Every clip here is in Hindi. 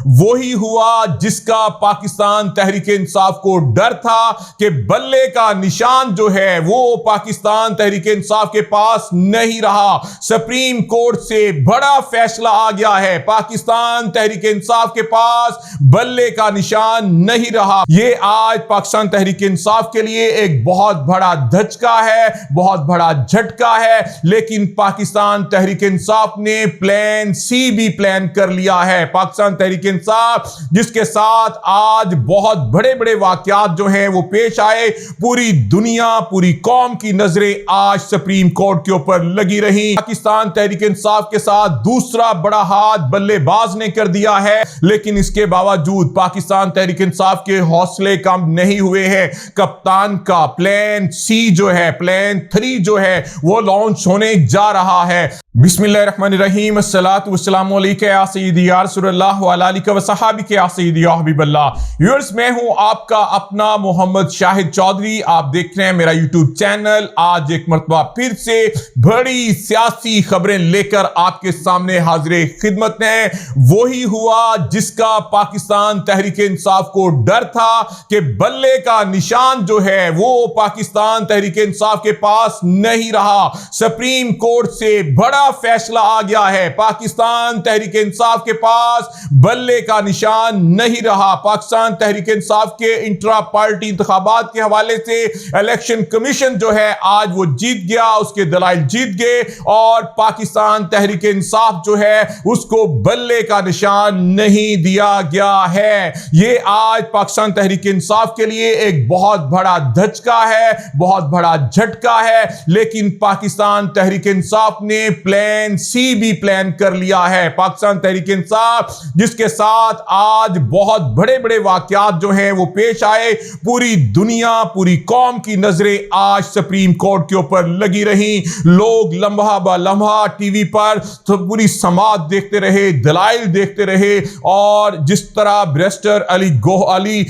वही हुआ जिसका पाकिस्तान तहरीक इंसाफ को डर था कि बल्ले का निशान जो है वो पाकिस्तान तहरीक इंसाफ के पास नहीं रहा। सुप्रीम कोर्ट से बड़ा फैसला आ गया है, पाकिस्तान तहरीक इंसाफ के पास बल्ले का निशान नहीं रहा। ये आज पाकिस्तान तहरीक इंसाफ के लिए एक बहुत बड़ा धचका है, बहुत बड़ा झटका है, लेकिन पाकिस्तान तहरीक इंसाफ ने प्लान सी भी प्लान कर लिया है। पाकिस्तान तहरीक इंसाफ जिसके साथ आज बहुत बड़े बड़े वाकयात जो हैं वो पेश आए, पूरी दुनिया पूरी कौम की नजरें आज सुप्रीम कोर्ट के ऊपर लगी रही। पाकिस्तान तहरीक इंसाफ के साथ दूसरा बड़ा हाथ बल्लेबाज ने कर दिया है, लेकिन इसके बावजूद पाकिस्तान तहरीक इंसाफ के हौसले कम नहीं हुए हैं। कप्तान का प्लान सी जो है, प्लान 3 जो है वो लॉन्च होने जा रहा है। बिस्मिल्लाहिर्रहमानिर्रहीम, अस्सलातु वस्सलामु अलैका या सय्यदी या रसूलल्लाह व अला आलिका व सहाबिका या सय्यदी या हबीबल्लाह। व्यूअर्स, मैं हूं आपका अपना मोहम्मद शाहिद चौधरी। आप देख रहे हैं मेरा यूट्यूब चैनल। आज एक मरतबा फिर से बड़ी सियासी खबरें लेकर आपके सामने हाजिर खिदमत है। वही हुआ जिसका पाकिस्तान तहरीक इंसाफ को डर था कि बल्ले का निशान जो है वो पाकिस्तान तहरीक इंसाफ के पास नहीं रहा। सुप्रीम कोर्ट से बड़ा फैसला आ गया है, पाकिस्तान तहरीक इंसाफ के पास बल्ले का निशान नहीं रहा। पाकिस्तान तहरीक इंसाफ के इंट्रा पार्टी इंतखाबात के हवाले से इलेक्शन कमीशन जो है आज वो जीत गया, उसके दलाइल जीत गए और पाकिस्तान तहरीक इंसाफ जो है उसको बल्ले का निशान नहीं दिया गया है। ये आज पाकिस्तान तहरीक इंसाफ के लिए एक बहुत बड़ा धचका है, बहुत बड़ा झटका है, लेकिन पाकिस्तान तहरीक इंसाफ ने प्लान सी भी प्लान कर लिया है। पाकिस्तान तहरीक इंसाफ जिसके साथ आज बहुत बड़े बड़े वाकयात जो हैं वो पेश आए, पूरी दुनिया पूरी कौम की नजरें आज सुप्रीम कोर्ट के ऊपर लगी रही। लोग लम्हा ब लम्हा टीवी पर तो पूरी समात देखते रहे, दलाइल देखते रहे और जिस तरह बैरिस्टर अली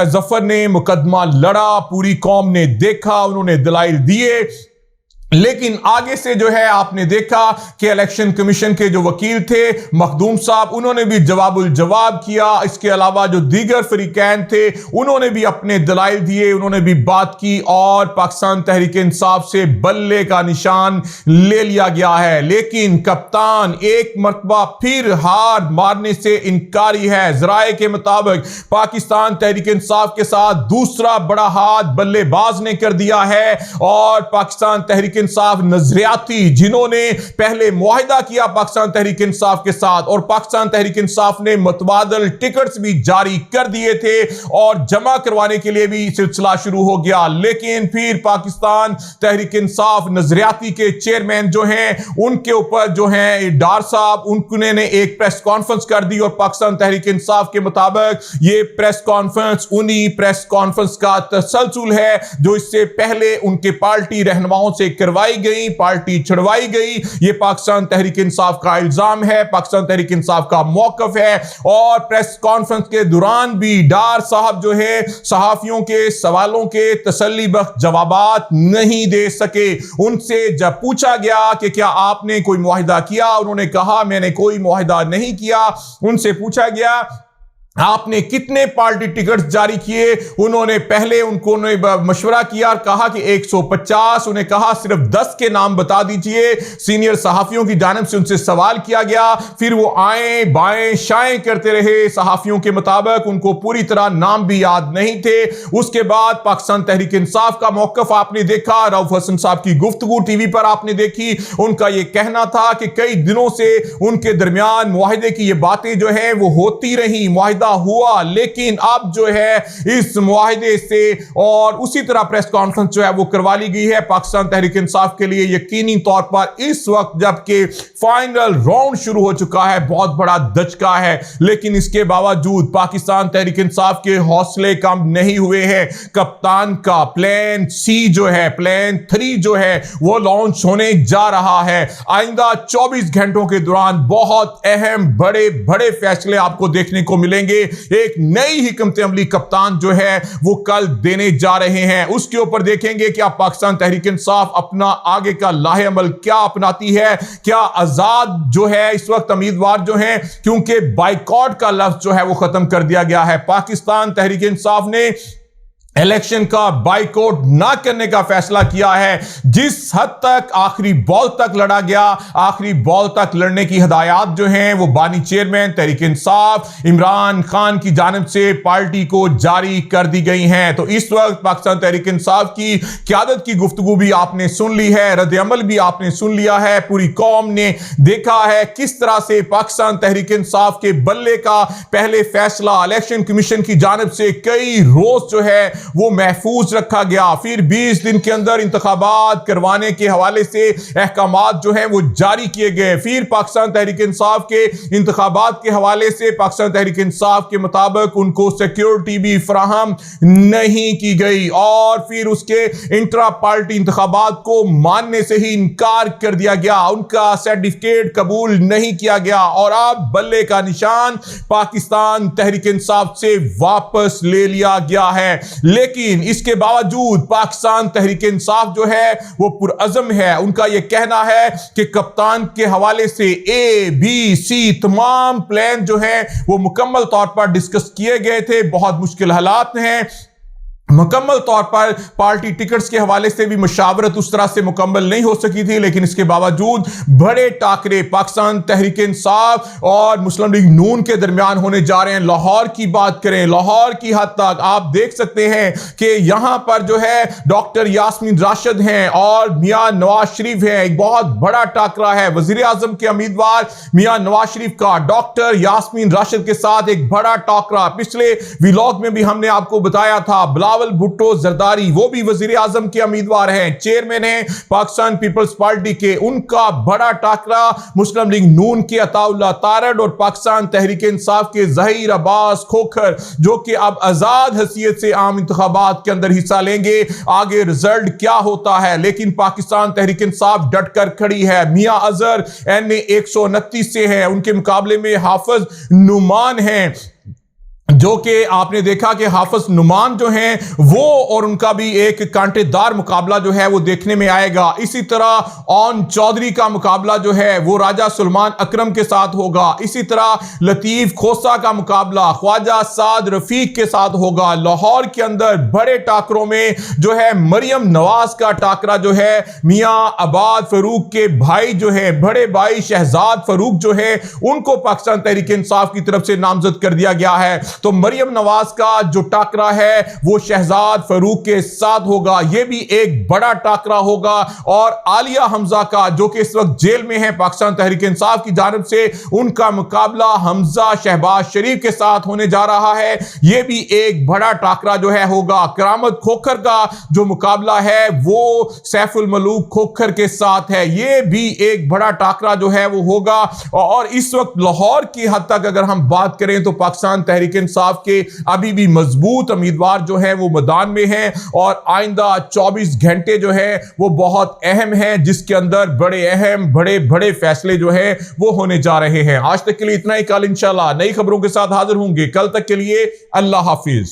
जफर ने मुकदमा लड़ा, पूरी कौम ने देखा, उन्होंने दलाइल दिए। लेकिन आगे से जो है आपने देखा कि इलेक्शन कमीशन के जो वकील थे मखदूम साहब, उन्होंने भी जवाबुल जवाब किया। इसके अलावा जो दीगर फरीकैन थे उन्होंने भी अपने दलाइल दिए, उन्होंने भी बात की और पाकिस्तान तहरीक इंसाफ से बल्ले का निशान ले लिया गया है। लेकिन कप्तान एक मरतबा फिर हार मारने से इनकारी है। जराए के मुताबिक पाकिस्तान तहरीक इंसाफ के साथ दूसरा बड़ा हाथ बल्लेबाज ने कर दिया है और पाकिस्तान तहरीक इंसाफ नजरियाती, जिन्होंने पहले मुआहिदा किया पाकिस्तान तहरीक इंसाफ के साथ और पाकिस्तान तहरीक इंसाफ ने मुतबादल टिकट्स भी जारी कर दिए थे और जमा करवाने के लिए भी सिलसिला शुरू हो गया। लेकिन फिर पाकिस्तान तहरीक इंसाफ नजरियाती के चेयरमैन जो हैं उनके ऊपर जो हैं डार साहब, उन्होंने एक प्रेस कॉन्फ्रेंस कर दी और पाकिस्तान तहरीक इंसाफ के मुताबिक ये प्रेस कॉन्फ्रेंस उन्हीं प्रेस कॉन्फ्रेंस का तसलसल है जो इससे पहले उनके पार्टी रहनुमाओं से करवाई गई, पार्टी छुड़वाई गई। यह पाकिस्तान तहरीक इंसाफ का इल्जाम है, पाकिस्तान तहरीक इंसाफ का मौकफ है। और प्रेस कॉन्फ्रेंस के दौरान भी डार साहब जो है सहाफियों के सवालों के तसल्ली बख्श जवाबात नहीं दे सके। उनसे जब पूछा गया कि क्या आपने कोई मुआहिदा किया, उन्होंने कहा मैंने कोई मुआहिदा नहीं किया। उनसे पूछा गया आपने कितने पार्टी टिकट्स जारी किए, उन्होंने पहले उनको मशवरा किया और कहा कि 150। उन्हें कहा सिर्फ 10 के नाम बता दीजिए। सीनियर सहाफियों की जानिब से उनसे सवाल किया गया, फिर वो आए बाएं शाएं करते रहे। सहाफियों के मुताबिक उनको पूरी तरह नाम भी याद नहीं थे। उसके बाद पाकिस्तान तहरीक इंसाफ का मौकफ आपने देखा, रऊफ हसन साहब की गुफ्तगू टीवी पर आपने देखी। उनका यह कहना था कि कई दिनों से उनके दरमियान मुआहिदे की ये बातें जो है वो होती रही, मुआहिदा हुआ, लेकिन अब जो है इस मुआहिदे से और उसी तरह प्रेस कॉन्फ्रेंस जो है वो करवा ली गई है पाकिस्तान तहरीक इंसाफ के लिए यकीनी तौर पर इस वक्त जबकि फाइनल राउंड शुरू हो चुका है, बहुत बड़ा धचका है। लेकिन इसके बावजूद पाकिस्तान तहरीक इंसाफ के हौसले कम नहीं हुए हैं। कप्तान का प्लान सी जो है, प्लान 3 जो है वो लॉन्च होने जा रहा है। आइंदा 24 घंटों के दौरान बहुत अहम बड़े बड़े फैसले आपको देखने को मिलेंगे। लिए एक नई हिकमत अमली कप्तान जो है वो कल देने जा रहे हैं। उसके ऊपर देखेंगे कि पाकिस्तान तहरीक इंसाफ अपना आगे का लाहे अमल क्या अपनाती है, क्या आजाद जो है इस वक्त उम्मीदवार जो है, क्योंकि बाइकॉट का लफ्ज जो है वो खत्म कर दिया गया है। पाकिस्तान तहरीक इंसाफ ने इलेक्शन का बाइकआउट ना करने का फैसला किया है। जिस हद तक आखिरी बॉल तक लड़ा गया, आखिरी बॉल तक लड़ने की हिदायत जो हैं वो बानी चेयरमैन तहरीक इंसाफ इमरान खान की जानिब से पार्टी को जारी कर दी गई हैं। तो इस वक्त पाकिस्तान तहरीक इंसाफ की क़यादत की गुफ्तगू भी आपने सुन ली है, रद्द अमल भी आपने सुन लिया है। पूरी कौम ने देखा है किस तरह से पाकिस्तान तहरीक इंसाफ के बल्ले का पहले फैसला इलेक्शन कमीशन की जानिब से कई रोज जो है वो महफूज रखा गया। फिर 20 दिन के अंदर इंतखाबात करवाने के हवाले से अहकामात जो हैं वो जारी किए गए। फिर पाकिस्तान तहरीक इंसाफ के इंतखाबात के हवाले से पाकिस्तान तहरीक इंसाफ के मुताबिक उनको सिक्योरिटी भी फराहम नहीं की गई और फिर उसके इंट्रा पार्टी इंतखाबात को मानने से ही इनकार कर दिया गया, उनका सर्टिफिकेट कबूल नहीं किया गया और अब बल्ले का निशान पाकिस्तान तहरीक इंसाफ से वापस ले लिया गया है। लेकिन इसके बावजूद पाकिस्तान तहरीक इंसाफ जो है वो पुरअज़म है। उनका यह कहना है कि कप्तान के हवाले से ABC तमाम प्लान जो है वो मुकम्मल तौर पर डिस्कस किए गए थे। बहुत मुश्किल हालात हैं, मुकम्मल तौर पर पार्टी टिकट्स के हवाले से भी मुशावरत उस तरह से मुकम्मल नहीं हो सकी थी, लेकिन इसके बावजूद बड़े टाकरे पाकिस्तान तहरीक इंसाफ और मुस्लिम लीग नून के दरमियान होने जा रहे हैं। लाहौर की बात करें, लाहौर की हद तक आप देख सकते हैं कि यहां पर जो है डॉक्टर यास्मीन राशिद हैं और मियां नवाज शरीफ हैं। एक बहुत बड़ा टाकरा है वजीर आजम के उम्मीदवार मियां नवाज शरीफ का डॉक्टर यास्मीन राशिद के साथ एक बड़ा टाकरा। पिछले व्लॉग में भी हमने आपको बताया था। बिलावल भुट्टो जरदारी वो भी वजीर आजम के उम्मीदवार हैं, चेयरमैन हैं पाकिस्तान पीपल्स पार्टी के। उनका बड़ा टाकरा मुस्लिम लीग नून के अताउल्लाह तारड़ और पाकिस्तान तहरीक इंसाफ के ज़हीर अब्बास खोखर, जो कि अब आजाद हैसियत से आम इंतखाबात के अंदर हिस्सा लेंगे। आगे रिजल्ट क्या होता है, लेकिन पाकिस्तान तहरीक इंसाफ डट कर खड़ी है। मियां अजहर NA 129 से है, उनके मुकाबले में हाफिज नुमान हैं, जो कि आपने देखा कि हाफिज नुमान जो हैं वो और उनका भी एक कांटेदार मुकाबला जो है वो देखने में आएगा। इसी तरह ऑन चौधरी का मुकाबला जो है वो राजा सुलेमान अकरम के साथ होगा। इसी तरह लतीफ खोसा का मुकाबला ख्वाजा साद रफीक के साथ होगा। लाहौर के अंदर बड़े टाकरों में जो है मरियम नवाज का टाकरा जो है मियां अबाद फरूक के भाई जो है बड़े भाई शहजाद फरूक जो है उनको पाकिस्तान तहरीक इंसाफ की तरफ से नामजद कर दिया गया है। तो मरियम नवाज का जो टाकरा है वो शहजाद फरूक के साथ होगा, यह भी एक बड़ा टाकरा होगा। और आलिया हमजा का जो कि इस वक्त जेल में है पाकिस्तान तहरीक इंसाफ की जानिब से, उनका मुकाबला हमजा शहबाज शरीफ के साथ होने जा रहा है। यह भी एक बड़ा टाकरा जो है होगा। करामत खोखर का जो मुकाबला है वो सैफुल मलूक खोखर के साथ है, यह भी एक बड़ा टाकरा जो है वो होगा। और इस वक्त लाहौर की हद तक अगर हम बात करें तो पाकिस्तान तहरीक इंसाफ के अभी भी मजबूत उम्मीदवार जो है वो मैदान में हैं और आइंदा 24 घंटे जो है वो बहुत अहम है, जिसके अंदर बड़े अहम बड़े बड़े फैसले जो है वो होने जा रहे हैं। आज तक के लिए इतना ही। कल इंशाल्लाह नई खबरों के साथ हाजिर होंगे। कल तक के लिए अल्लाह हाफिज।